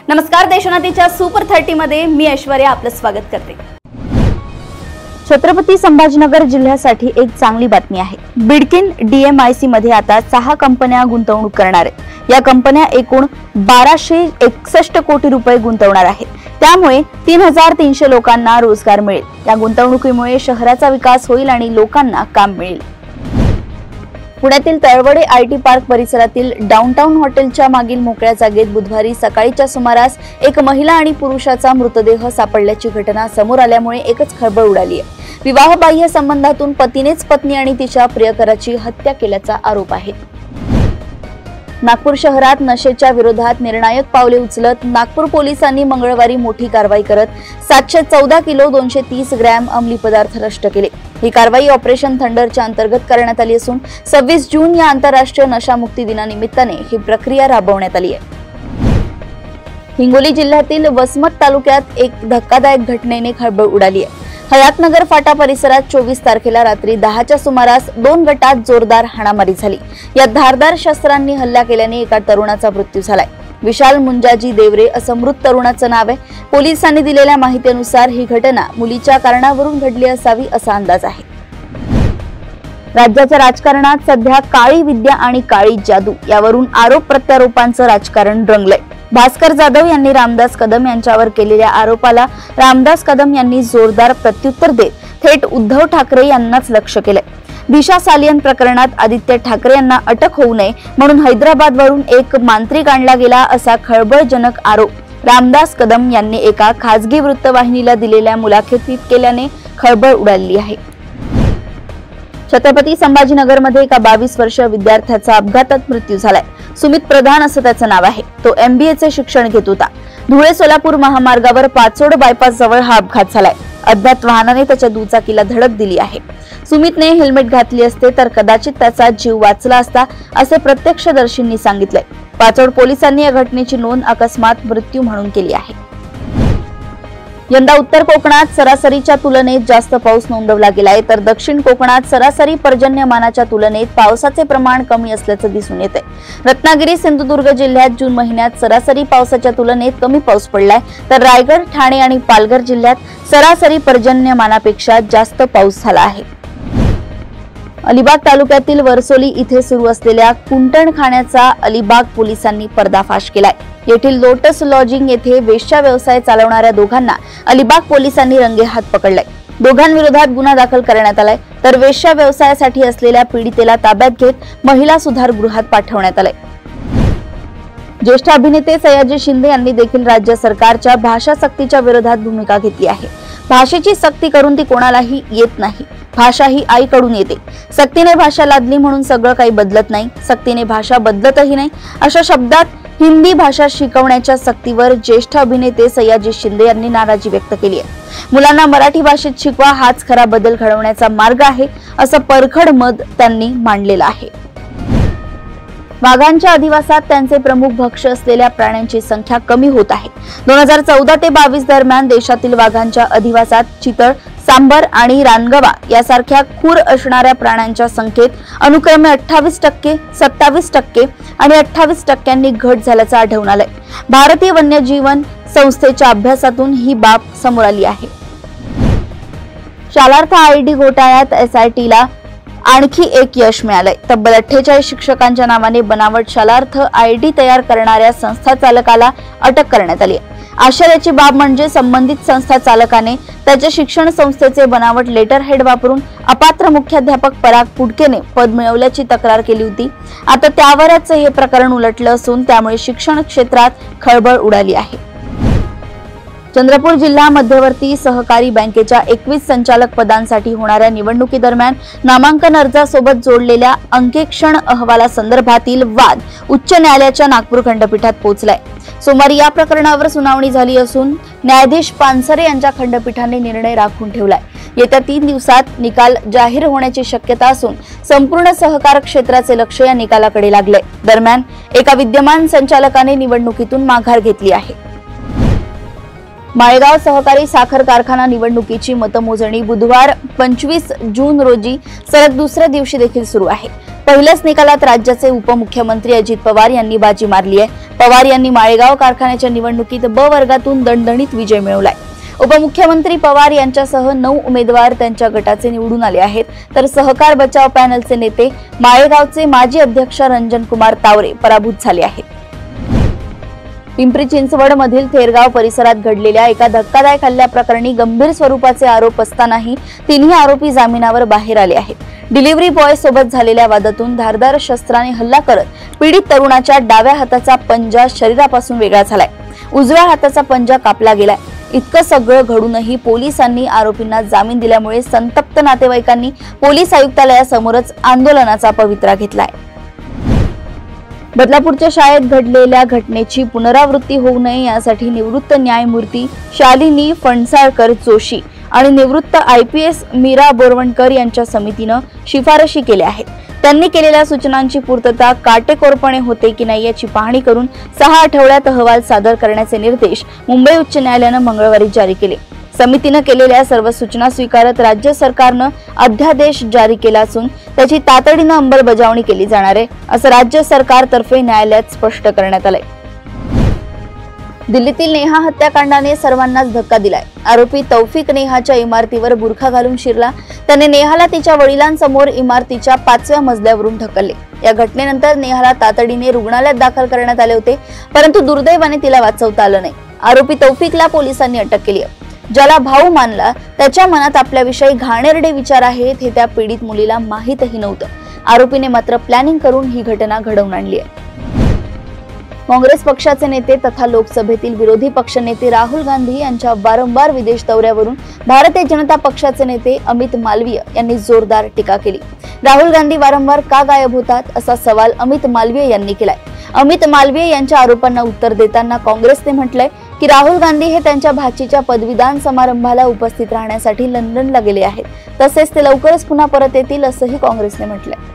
नमस्कार, देशोन्नतीच्या सुपर 30 मध्ये मी ऐश्वर्या आपलं स्वागत करते। छत्रपती संभाजीनगर जिल्ह्यासाठी एक चांगली बातमी आहे। बिडकीन DMIC मध्ये आता 6 कंपन्या गुंतवणूक करणार आहेत। या कंपन्या एकूण 1261 कोटी रुपये गुंतवणार आहेत। त्यामुळे 3300 लोकांना रोजगार मिळेल। या गुंतवणुकीमुळे शहराचा विकास होईल आणि लोकांना काम मिळेल। पुण्यातील तळवडे IT पार्क परिसरातील डाउनटाउन हॉटेलच्या मागील मोकळ्या जागेत बुधवारी सकाळीच्या सुमारास एक महिला आणि पुरुषाचा मृतदेह सापडल्याची घटना समोर आल्यामुळे एकच खळबळ उडाली आहे। विवाहबाह्य संबंधातून पतीनेच पत्नी आणि तिच्या प्रियकराची हत्या केल्याचा आरोप आहे। नागपूर शहरात नशेच्या विरोधात निर्णायक पावले उचलत नागपूर पोलिसांनी मंगळवारी मोठी कारवाई करत 714 किलो 230 ग्रॅम अंमली पदार्थ नष्ट केले। ही कारवाई ऑपरेशन थंडरच्या अंतर्गत करण्यात आली असून 26 जून या आंतरराष्ट्रीय नशामुक्ती दिनानिमित्ताने ही प्रक्रिया राबवण्यात आली आहे। हिंगोली जिल्ह्यातील वसमत तालुक्यात एक धक्कादायक घटनेने खळबळ उडाली आहे। हयातनगर फाटा परिसरात 24 तारखेला रात्री 10च्या सुमारास 2 गटात जोरदार हाणामारी झाली। या धारदार शस्त्रांनी हल्ला केल्याने एका तरुणाचा मृत्यू झालाय। विशाल मुंजाजी देवरे असं मृत तरुणाचं नाव आहे। पोलिसांनी दिलेल्या माहितीनुसार ही घटना मुलीच्या कारणावरून घडली असावी असा अंदाज आहे। राज्याच्या राजकारणात सध्या काळी विद्या आणि काळी जादू यावरून आरोप प्रत्यारोपांचं राजकारण रंगलंय। भास्कर जाधव यांनी रामदास कदम यांच्यावर केलेल्या आरोपाला रामदास कदम यांनी जोरदार प्रत्युत्तर देत थेट उद्धव ठाकरे यांनाच लक्ष्य केलंय। दिशा सालियन प्रकरणात आदित्य ठाकरे यांना अटक होऊ नये म्हणून हैदराबादवरून एक मांत्रिक आणला गेला असा खळबळजनक आरोप रामदास कदम यांनी एका खासगी वृत्तवाहिनीला दिलेल्या मुलाखतीत केल्याने खळबळ उडाली आहे। छत्रपती संभाजीनगरमध्ये एका 22 वर्षीय विद्यार्थ्याचा अपघातात मृत्यू झालाय। सुमित प्रधान असं त्याचं नाव आहे। तो MBAचे शिक्षण घेत होता। धुळे सोलापूर महामार्गावर पाचोड बायपास जवळ हा अपघात झालाय। अज्ञात वाहनाने त्याच्या दुचाकीला धडक दिली आहे। सुमितने हेल्मेट घातली असते तर कदाचित त्याचा जीव वाचला असता असे प्रत्यक्षदर्शींनी सांगितले। पाचोड पोलिसांनी या घटनेची नोंद अकस्मात मृत्यू म्हणून केली आहे। यंदा उत्तर कोकणात सरासरीच्या तुलनेत जास्त पाऊस नोंदवला गेलाय तर दक्षिण कोकणात सरासरी पर्जन्यमानाच्या तुलनेत पावसाचे प्रमाण कमी असल्याचं दिसून येते। रत्नागिरी सिंधुदुर्ग जिल्ह्यात जून महिन्यात सरासरी पावसाच्या तुलनेत कमी पाऊस पडलाय तर रायगड, ठाणे आणि पालघर जिल्ह्यात सरासरी पर्जन्यमानापेक्षा जास्त पाऊस झाला आहे। अलिबाग तालुक्यातील वरसोली इथे सुरू असलेल्या कुंटणखाण्याचा अलिबाग पोलिसांनी पर्दाफाश केलाय। येथील लोटस लॉजिंग येथे वेश्या व्यवसाय चालवणाऱ्या दोघांना अलिबाग पोलिसांनी रंगेहात पकडलाय। दोघांविरोधात गुन्हा दाखल करण्यात आलाय तर वेश्या व्यवसायासाठी असलेल्या पीडितेला ताब्यात घेत महिला सुधारगृहात पाठवण्यात आलंय। ज्येष्ठ अभिनेते सयाजी शिंदे यांनी देखील राज्य सरकारच्या भाषा सक्तीच्या विरोधात भूमिका घेतली आहे। भाषेची सक्ती करून ती कोणालाही येत नाही। भाषा ही आईकडून येते। सक्तीने भाषा लादली म्हणून सगळं काही बदलत नाही। सक्तीने भाषा बदलतही नाही। अशा शब्दात हिंदी भाषा शिकवण्याच्या सक्तीवर ज्येष्ठ अभिनेते सयाजी शिंदे यांनी नाराजी व्यक्त केली आहे। मुलांना मराठी भाषेत शिकवा हाच खरा बदल घडवण्याचा मार्ग आहे असं परखड मत त्यांनी मांडलेलं आहे। वाघांच्या अधिवासात त्यांचे प्रमुख भक्ष्य असलेल्या प्राण्यांची संख्या कमी होत आहे। 2014 ते 22 दरम्यान देशातील वाघांच्या अधिवासात चितळ, सांबर आणि रानगवा यासारख्या खूर असणाऱ्या प्राण्यांच्या संख्येत अनुक्रमे 28%, 27% आणि 28% घट झाल्याचं आढळून आलंय। भारतीय वन्यजीवन संस्थेच्या अभ्यासातून ही बाब समोर आली आहे। शालार्थ ID घोटाळ्यात SITला आणखी एक यश मिळालंय। तब्बल 48 शिक्षकांच्या नावाने बनावट शालार्थ ID तयार करणाऱ्या संस्था चालकाला अटक करण्यात आली आहे। आश्चर्याची बाब म्हणजे संबंधित संस्था चालकाने त्याच्या शिक्षण संस्थेचे बनावट लेटर हेड वापरून अपात्र मुख्याध्यापक पराग पुडकेने पद मिळवल्याची तक्रार केली होती। आता त्यावरच हे प्रकरण उलटलं असून त्यामुळे शिक्षण क्षेत्रात खळबळ उडाली आहे। चंद्रपूर जिल्हा मध्यवर्ती सहकारी बँकेच्या 21 संचालक पदांसाठी होणाऱ्या निवडणुकीदरम्यान नामांकन अर्जासोबत जोडलेल्या अंकेक्षण अहवालासंदर्भातील वाद उच्च न्यायालयाच्या नागपूर खंडपीठात पोहोचलाय। सोमवारी या प्रकरणावर सुनावणी झाली असून न्यायाधीश पानसरे यांच्या खंडपीठाने निर्णय राखून ठेवलाय। येत्या 3 दिवसात निकाल जाहीर होण्याची शक्यता असून संपूर्ण सहकार क्षेत्राचे लक्ष या निकालाकडे लागले। दरम्यान एका विद्यमान संचालकाने निवडणुकीतून माघार घेतली आहे। माळेगाव सहकारी साखर कारखाना निवडणुकीची मतमोजणी बुधवार 25 जून रोजी सलग दुसऱ्या दिवशी देखील सुरू आहे। पहिल्याच निकालात राज्याचे उपमुख्यमंत्री अजित पवार यांनी बाजी मारली आहे। पवार यांनी माळेगाव कारखान्याच्या निवडणुकीत ब वर्गातून दणदणीत विजय मिळवलाय। उपमुख्यमंत्री पवार यांच्यासह 9 उमेदवार त्यांच्या गटाचे निवडून आले आहेत, तर सहकार बचाव पॅनलचे नेते माळेगावचे माजी अध्यक्ष रंजन कुमार तावरे पराभूत झाले आहेत। पिंपरी चिंचवड मधील थेरगाव परिसरात घडलेल्या एका धक्कादायक हल्ल्याप्रकरणी गंभीर स्वरूपाचे आरोप असतानाही तिन्ही आरोपी जामिनावर बाहेर आले आहेत। डिलिव्हरी बॉय सोबत झालेल्या वादातून धारदार शस्त्राने हल्ला करत पीडित तरुणाच्या डाव्या हाताचा पंजा शरीरापासून वेगळा झालाय। उजव्या हाताचा पंजा कापला गेलाय। इतकं सगळं घडूनही पोलिसांनी आरोपींना जामीन दिल्यामुळे संतप्त नातेवाईकांनी पोलीस आयुक्तालयासमोरच आंदोलनाचा पवित्रा घेतलाय। बदलापूरच्या शाळेत घडलेल्या घटनेची पुनरावृत्ती होऊ नये यासाठी निवृत्त न्यायमूर्ती शालिनी फणसाळकर जोशी आणि निवृत्त IPS मीरा बोरवणकर यांच्या समितीनं शिफारशी केल्या आहेत। त्यांनी केलेल्या सूचनांची पूर्तता काटेकोरपणे होते की नाही याची पाहणी करून 6 आठवड्यात अहवाल सादर करण्याचे निर्देश मुंबई उच्च न्यायालयानं मंगळवारी जारी केले। समितीनं केलेल्या सर्व सूचना स्वीकारत राज्य सरकारनं अध्यादेश जारी केला असून त्याची तातडीनं अंमलबजावणी केली जाणार आहे, असं राज्य सरकारतर्फे न्यायालयात स्पष्ट करण्यात आलंय। दिल्लीतील नेहा हत्याकांडाने सर्वांनाच धक्का दिलाय। आरोपी तौफिक नेहाच्या इमारतीवर बुरखा घालून शिरला। त्याने नेहाला तिच्या वडिलांसमोर इमारतीच्या 5व्या मजल्यावरून ढकलले। या घटनेनंतर नेहाला तातडीने रुग्णालयात दाखल करण्यात आले होते, परंतु दुर्दैवाने तिला वाचवता आलं नाही। आरोपी तौफिकला पोलिसांनी अटक केली आहे। ज्याला भाऊ मानला त्याच्या मनात आपल्याविषयी घाणेरडे विचार आहेत हे त्या पीडित मुलीला माहीतही नव्हतं। आरोपीने मात्र प्लॅनिंग करून ही घटना घडवून आणली आहे। काँग्रेस पक्षाचे नेते तथा लोकसभेतील विरोधी पक्षनेते राहुल गांधी यांच्या वारंवार विदेश दौऱ्यावरून भारतीय जनता पक्षाचे नेते अमित मालवीय यांनी जोरदार टीका केली। राहुल गांधी वारंवार का गायब होतात असा सवाल अमित मालवीय यांनी केलाय। अमित मालवीय यांच्या आरोपांना उत्तर देताना काँग्रेसने म्हटलंय की राहुल गांधी हे त्यांच्या भाचीच्या पदवीदान समारंभाला उपस्थित राहण्यासाठी लंडनला गेले आहेत, तसेच ते लवकरच पुन्हा परत येतील असंही काँग्रेसने म्हटलंय।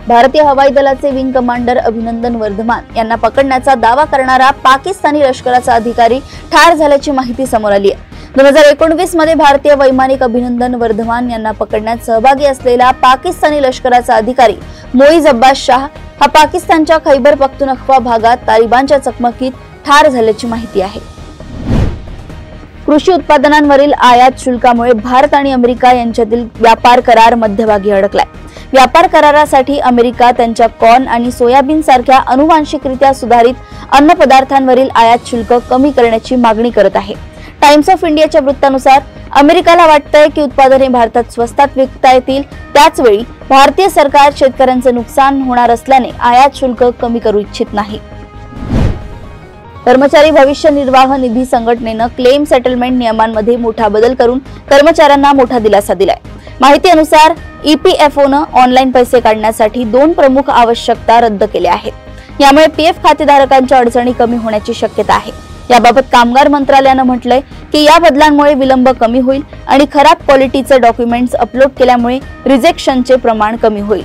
भारतीय हवाई दलाचे विंग कमांडर अभिनंदन वर्धमान यांना पकडण्याचा दावा करणारा पाकिस्तानी लष्कराचा अधिकारी ठार झाल्याची माहिती समोर आली आहे। 2019 मध्ये भारतीय वैमानिक अभिनंदन वर्धमान यांना पकडण्यात सहभागी असलेला पाकिस्तानी लष्कराचा अधिकारी मोईज अब्बास शाह हा पाकिस्तानच्या खैबर पख्तूनख्वा भागात तालिबानच्या चकमकीत ठार झाल्याची माहिती आहे। कृषी उत्पादनांवरील आयात शुल्कामुळे भारत आणि अमेरिका यांच्यातील व्यापार करार मध्यभागी अडकलाय। व्यापार करारासाठी अमेरिका त्यांच्या कॉर्न आणि सोयाबीन सारख्या अनुवांशिकरित्या सुधारित अन्न पदार्थांवरील आयात शुल्क कमी करण्याची मागणी करत आहे। टाइम्स ऑफ इंडियाच्या वृत्तानुसार अमेरिकाला वाटतंय की उत्पादने भारतात स्वस्तात विकता येतील, त्याच वेळी भारतीय सरकार शेतकऱ्यांचे नुकसान होणार असल्याने आयात शुल्क कमी करू इच्छित नाही। कर्मचारी भविष्य निर्वाह निधी संघटनेनं क्लेम सेटलमेंट नियमांमध्ये मोठा बदल करून कर्मचाऱ्यांना मोठा दिलासा दिलाय। माहितीनुसार EPFOनं ऑनलाईन पैसे काढण्यासाठी 2 प्रमुख आवश्यकता रद्द केल्या आहेत। यामुळे PF खातेधारकांच्या अडचणी कमी होण्याची शक्यता आहे। याबाबत कामगार मंत्रालयानं म्हटलंय की या बदलांमुळे विलंब कमी होईल आणि खराब क्वालिटीचे डॉक्युमेंट्स अपलोड केल्यामुळे रिजेक्शनचे प्रमाण कमी होईल।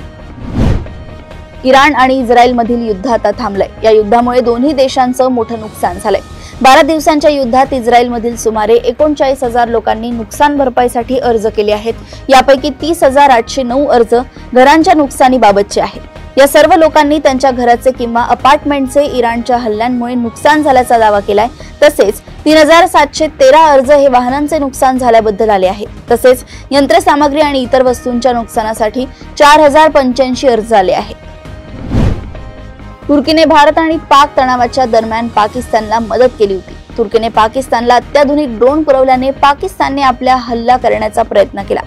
इराण आणि इस्रायल मधील युद्ध आता थांबलंय। या युद्धामुळे दोन्ही देशांचं मोठं नुकसान झालंय। 12 दिवसांच्या युद्धात इस्रायल मधील सुमारे 39,000 लोकांनी नुकसान भरपाईसाठी अर्ज केले आहेत। यापैकी 30,809 अर्ज घरांच्या नुकसानीबाबतचे आहेत। या सर्व लोकांनी त्यांच्या घराचे किंवा अपार्टमेंटचे इराणच्या हल्ल्यांमुळे नुकसान झाल्याचा दावा केलाय। तसेच 3,713 अर्ज हे वाहनांचे नुकसान झाल्याबद्दल आले आहेत। तसेच यंत्रसामग्री आणि इतर वस्तूंच्या नुकसानासाठी 4,085 अर्ज आले आहेत। तुर्कीने भारत आणि पाक तणावाच्या दरम्यान पाकिस्तानला मदत केली होती। तुर्कीने पाकिस्तानला अत्याधुनिक ड्रोन पुरवल्याने पाकिस्तानने आपला हल्ला करण्याचा प्रयत्न केला।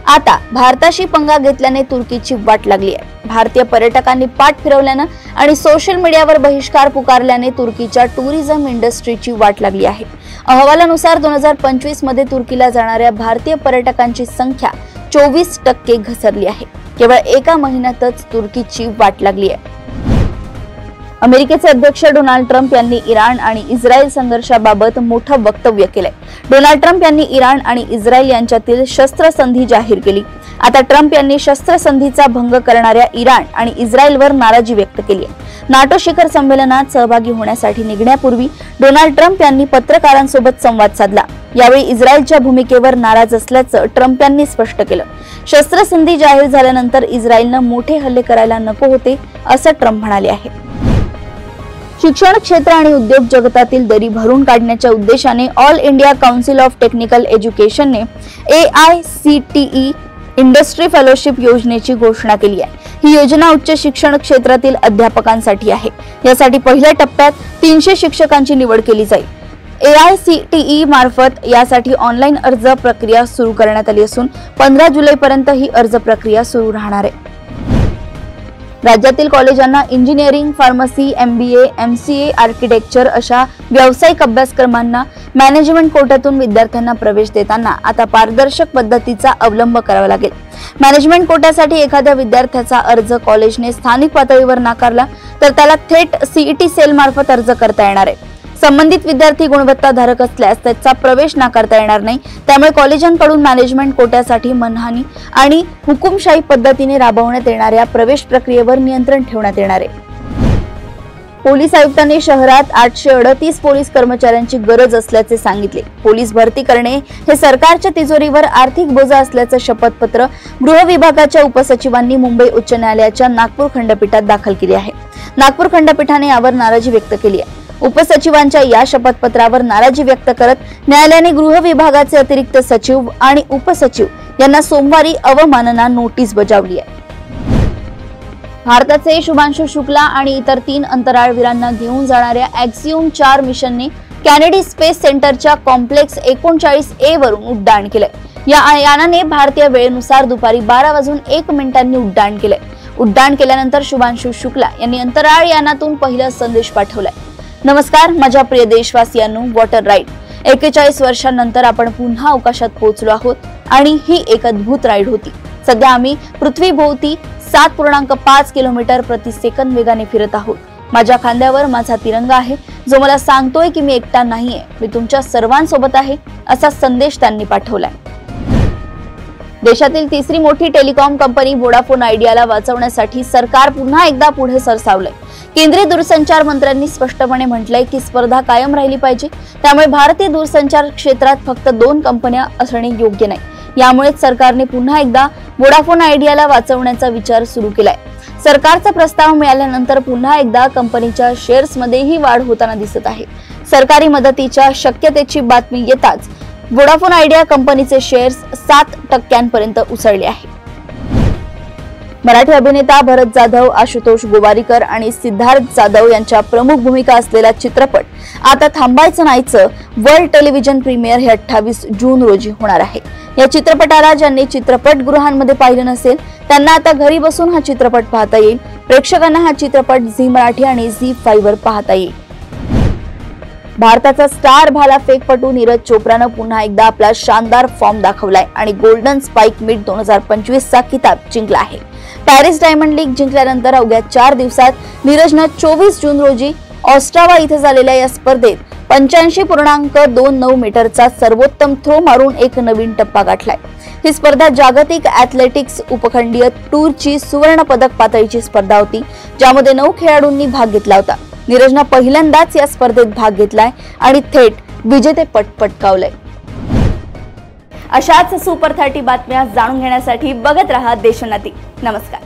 आता भारताशी पंगा घेतल्याने तुर्कीची वाट लागली आहे। भारतीय पर्यटकांनी पाठ फिरवल्यानं आणि सोशल मीडियावर बहिष्कार पुकारल्याने तुर्कीच्या टुरिझम इंडस्ट्रीची वाट लागली आहे। अहवालानुसार 2025 मध्ये तुर्कीला जाणाऱ्या भारतीय पर्यटकांची संख्या 24% घसरली आहे। केवळ एका महिन्यातच तुर्कीची वाट लागली आहे। अमेरिकेचे अध्यक्ष डोनाल्ड ट्रम्प यांनी इराण आणि इस्रायल संघर्षाबाबत मोठं वक्तव्य केलंय। डोनाल्ड ट्रम्प यांनी इराण आणि इस्रायल यांच्यातील शस्त्रसंधी जाहीर केली। आता ट्रम्प यांनी शस्त्रसंधीचा भंग करणाऱ्या इराण आणि इस्रायलवर नाराजी व्यक्त केली आहे। नाटो शिखर संमेलनात सहभागी होण्यासाठी निघण्यापूर्वी डोनाल्ड ट्रम्प यांनी पत्रकारांसोबत संवाद साधला। यावेळी इस्रायलच्या भूमिकेवर नाराज असल्याचं ट्रम्प यांनी स्पष्ट केलं। शस्त्रसंधी जाहीर झाल्यानंतर इस्रायलनं मोठे हल्ले करायला नको होते असं ट्रम्प म्हणाले आहे। शिक्षण क्षेत्र आणि उद्योग जगतातील दरी भरून काढण्याच्या उद्देशाने all India council of technical एज्युकेशनने AICTE इंडस्ट्री फेलोशिप योजनेची घोषणा केली आहे। ही योजना उच्च शिक्षण क्षेत्रातील अध्यापकांसाठी आहे। यासाठी पहिल्या टप्प्यात 300 शिक्षकांची निवड केली जाईल। AICTE मार्फत यासाठी ऑनलाईन अर्ज प्रक्रिया सुरू करण्यात आली असून 15 जुलैपर्यंत ही अर्ज प्रक्रिया सुरू राहणार आहे। राज्यातील कॉलेजांना engineering, pharmacy, MBA, MCA, architecture अशा व्यावसायिक अभ्यासक्रमांना मॅनेजमेंट कोट्यातून विद्यार्थ्यांना प्रवेश देताना आता पारदर्शक पद्धतीचा अवलंब करावा लागेल। मॅनेजमेंट कोट्यासाठी एखाद्या विद्यार्थ्याचा अर्ज कॉलेजने स्थानिक पातळीवर नाकारला तर त्याला थेट CET सेल मार्फत अर्ज करता येणार आहे। संबंधित विद्यार्थी गुणवत्ताधारक असल्यास त्याचा प्रवेश नाकारता येणार नाही। त्यामुळे कॉलेजांकडून मॅनेजमेंट कोट्यासाठी मनमानी आणि हुकुमशाही पद्धतीने राबवण्यात येणाऱ्या प्रवेश प्रक्रियेवर नियंत्रण ठेवण्यात येणार आहे। पोलीस आयुक्तांनी शहरात 838 पोलीस कर्मचाऱ्यांची गरज असल्याचे सांगितले। पोलीस भरती करणे हे सरकारच्या तिजोरीवर आर्थिक बोजा असल्याचं शपथपत्र गृह विभागाच्या उपसचिवांनी मुंबई उच्च न्यायालयाच्या नागपूर खंडपीठात दाखल केले आहे। नागपूर खंडपीठाने यावर नाराजी व्यक्त केली आहे। उपसचिवांच्या या शपथपत्रावर नाराजी व्यक्त करत न्यायालयाने गृह विभागाचे अतिरिक्त सचिव आणि उपसचिव यांना सोमवारी अवमानना नोटीस बजावली आहे। भारताचे शुभांशु शुक्ला आणि इतर 3 अंतराळवीरांना घेऊन जाणाऱ्या ॲक्सियोम 4 मिशनने कॅनेडी स्पेस सेंटरच्या कॉम्प्लेक्स 39A वरून उड्डाण केलंय। या यानाने भारतीय वेळेनुसार दुपारी 12:01 उड्डाण केलंय। उड्डाण केल्यानंतर शुभांशु शुक्ला यांनी अंतराळ यानातून पहिला संदेश पाठवलाय। नमस्कार माझ्या प्रिय देशवासियांनो, वॉटर राईड 41 वर्षांनंतर आपण पुन्हा अवकाशात पोहोचलो आहोत आणि ही एक अद्भुत राईड होती। सध्या आम्ही पृथ्वीभोवती 7.5 किलोमीटर प्रति सेकंद वेगाने फिरत आहोत। माझ्या खांद्यावर माझा तिरंगा आहे जो मला सांगतोय की मी एकटा नाहीये, मी तुमच्या सर्वांसोबत आहे असा संदेश त्यांनी पाठवलाय। देशातील तिसरी मोठी टेलिकॉम कंपनी वोडाफोन आयडियाला वाचवण्यासाठी सरकार पुन्हा एकदा पुढे सरसावलंय। केंद्रीय दूरसंचार मंत्र्यांनी स्पष्टपणे म्हटलंय की स्पर्धा कायम राहिली पाहिजे। त्यामुळे भारतीय दूरसंचार क्षेत्रात फक्त 2 कंपन्या असणे योग्य नाही। यामुळेच सरकारने पुन्हा एकदा वोडाफोन आयडियाला वाचवण्याचा विचार सुरू केलाय। सरकारचा प्रस्ताव मिळाल्यानंतर पुन्हा एकदा कंपनीच्या शेअर्समध्येही वाढ होताना दिसत आहे। सरकारी मदतीच्या शक्यतेची बातमी येताच वोडाफोन आयडिया कंपनीचे शेअर्स 7% उसळले आहे। मराठी अभिनेता भरत जाधव, आशुतोष गोवारीकर आणि सिद्धार्थ जाधव यांच्या प्रमुख भूमिका असलेला चित्रपट आता थांबायचं नाहीचं वर्ल्ड टेलिव्हिजन प्रीमियर हे 28 जून रोजी होणार आहे। या चित्रपटाला ज्यांनी चित्रपटगृहांमध्ये पाहिलं नसेल त्यांना आता घरी बसून हा चित्रपट पाहता येईल। प्रेक्षकांना हा चित्रपट झी मराठी आणि ZEE5 वर पाहता येईल। भारताचा स्टार भालाफेकपटू नीरज चोप्रानं पुन्हा एकदा आपला शानदार फॉर्म दाखवलाय आणि गोल्डन स्पाइक मीट 2025 चा किताब जिंकला आहे। पॅरिस डायमंड लीग जिंकल्यानंतर अवघ्या 4 दिवसात नीरजनं 24 जून रोजी ऑस्ट्रावा इथे झालेल्या या स्पर्धेत 85.29 मीटरचा सर्वोत्तम थ्रो मारून एक नवीन टप्पा गाठलाय। ही स्पर्धा जागतिक ॲथलेटिक्स उपखंडीय टूरची सुवर्ण पदक पातळीची स्पर्धा होती, ज्यामध्ये 9 खेळाडूंनी भाग घेतला होता। नीरजनं पहिल्यांदाच या स्पर्धेत भाग घेतलाय आणि थेट विजेतेपद पटकावलंय। अशाच सुपर 30 बातम्या जाणून घेण्यासाठी बघत रहा देशोन्नती। नमस्कार।